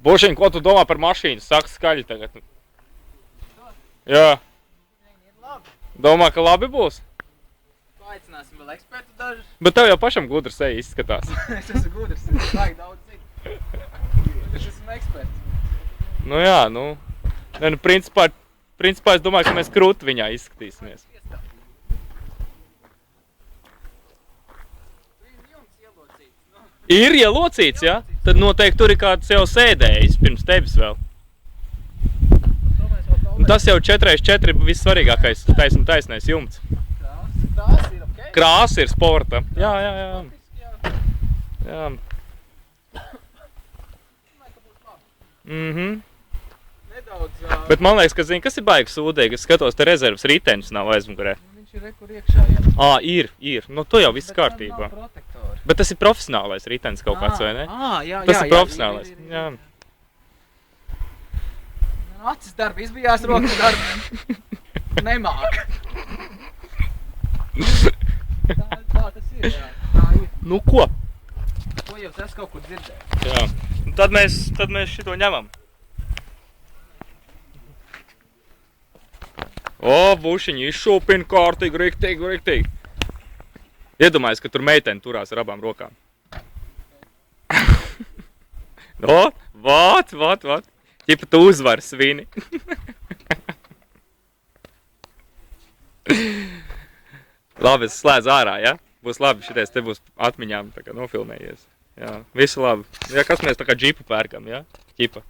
Bošiņ, ko tu domā par mašīnu? Saka skaļi tagad. Jā. Domā, ka labi būs? Aicināsim vēl ekspertu dažus. Bet tev jau pašam gudrs seja izskatās. Es esmu gudrs, es vajag daudz zinu. Es esmu eksperts. Nu jā, nu. Ne, nu principā es domāju, ka mēs krūti viņā izskatīsimies. Ir ielocīts, jā? Tad noteikti tur ir kāds jau sēdējis pirms tevis vēl. Un tas jau 4x4 ir vissvarīgākais taisnais jumts. Krāsa ir ok? Krāsa ir sporta. Jā. Nedaudz... Bet man liekas, ka zini, kas ir baigi sūdīgi. Es skatos, te rezervas ritenis nav aizmugurē. Viņš ir rekur iekšā, jā. Ir. Nu, to jau viss kārtībā. Bet tam nav protektori. Bet tas ir profesionālais ritenis kaut kāds, vai ne? Jā. Tas ir profesionālais. Jā. Acis darbi izbijās, rokas darbi nemāk. Tā tas ir, jā. Tā ir. Nu ko? Ko jau tas kaut kur dzirdēju. Jā. Un tad mēs šito ņemam. Bušiņi izšūpina kārtīgi, riktīgi. Iedomājies, ka tur meiteni turās ar abām rokām. Vāt. Ķipa tu uzvar svini. Labi, es slēdzu ārā, ja? Būs labi, šitais te būs atmiņām tā kā nofilmējies. Jā, visu labi. Ja, kas mēs tā kā džipu pērkam, ja? Ķipa.